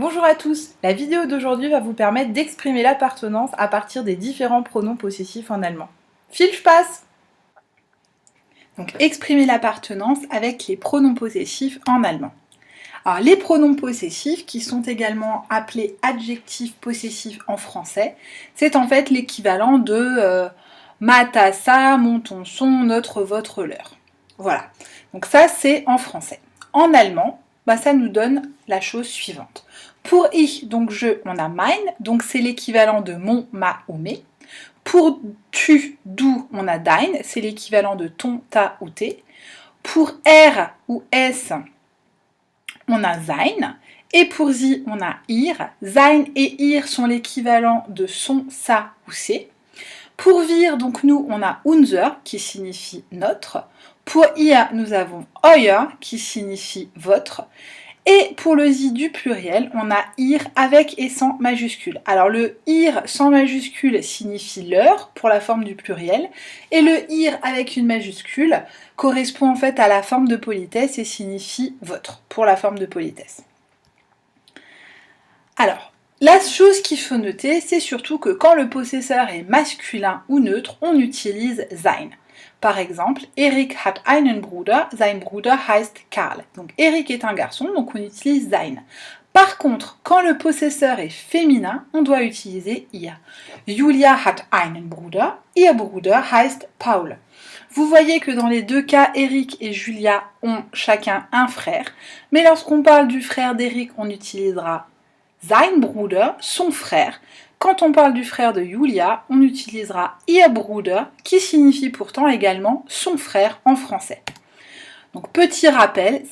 Bonjour à tous, la vidéo d'aujourd'hui va vous permettre d'exprimer l'appartenance à partir des différents pronoms possessifs en allemand. File, je passe! Donc exprimer l'appartenance avec les pronoms possessifs en allemand. Alors les pronoms possessifs, qui sont également appelés adjectifs possessifs en français, c'est en fait l'équivalent de ma, ta, sa, mon, ton, son, notre, votre, leur. Voilà, donc ça c'est en français. En allemand, ça nous donne la chose suivante. Pour ich, donc je, on a mein, donc c'est l'équivalent de mon, ma ou mes. Pour tu, du, on a dein, c'est l'équivalent de ton, ta ou tes. Pour er ou es, on a sein. Et pour sie, on a ir. Sein et ir sont l'équivalent de son, sa ou ses. Pour wir, donc nous, on a unser, qui signifie notre. Pour ihr, nous avons euer, qui signifie votre. Et pour le sie du pluriel, on a ir avec et sans majuscule. Alors le ir sans majuscule signifie leur pour la forme du pluriel, et le ir avec une majuscule correspond en fait à la forme de politesse et signifie votre pour la forme de politesse. Alors, la chose qu'il faut noter, c'est surtout que quand le possesseur est masculin ou neutre, on utilise sein. Par exemple, Erik hat einen Bruder, sein Bruder heißt Karl. Donc Erik est un garçon, donc on utilise sein. Par contre, quand le possesseur est féminin, on doit utiliser ihr. Julia hat einen Bruder, ihr Bruder heißt Paul. Vous voyez que dans les deux cas, Erik et Julia ont chacun un frère, mais lorsqu'on parle du frère d'Erik, on utilisera sein Bruder, son frère. Quand on parle du frère de Julia, on utilisera ihr Bruder, qui signifie pourtant également son frère en français. Donc petit rappel,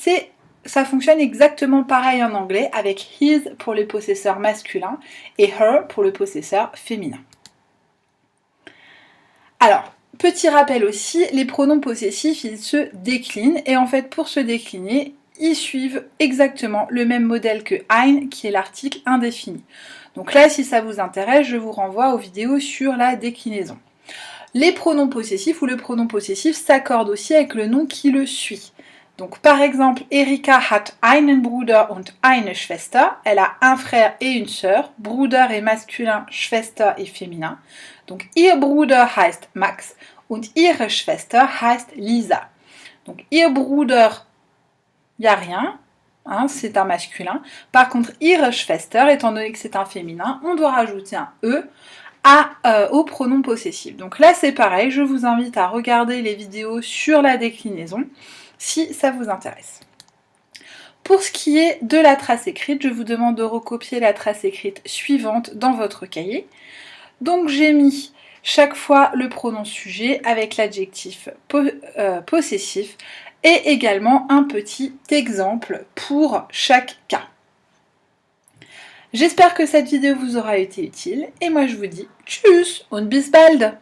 ça fonctionne exactement pareil en anglais avec his pour le possesseur masculin et her pour le possesseur féminin. Alors, petit rappel aussi, les pronoms possessifs, ils se déclinent et en fait pour se décliner, ils suivent exactement le même modèle que ein, qui est l'article indéfini. Donc là, si ça vous intéresse, je vous renvoie aux vidéos sur la déclinaison. Les pronoms possessifs ou le pronom possessif s'accordent aussi avec le nom qui le suit. Donc par exemple, Erika hat einen Bruder und eine Schwester. Elle a un frère et une sœur. Bruder est masculin, Schwester est féminin. Donc ihr Bruder heißt Max und ihre Schwester heißt Lisa. Donc ihr Bruder, il n'y a rien, hein, c'est un masculin. Par contre, ihre Schwester, étant donné que c'est un féminin, on doit rajouter un E au pronom possessif. Donc là, c'est pareil, je vous invite à regarder les vidéos sur la déclinaison si ça vous intéresse. Pour ce qui est de la trace écrite, je vous demande de recopier la trace écrite suivante dans votre cahier. Donc j'ai mis chaque fois le pronom sujet avec l'adjectif possessif et également un petit exemple pour chaque cas. J'espère que cette vidéo vous aura été utile et moi je vous dis tschüss und bis bald!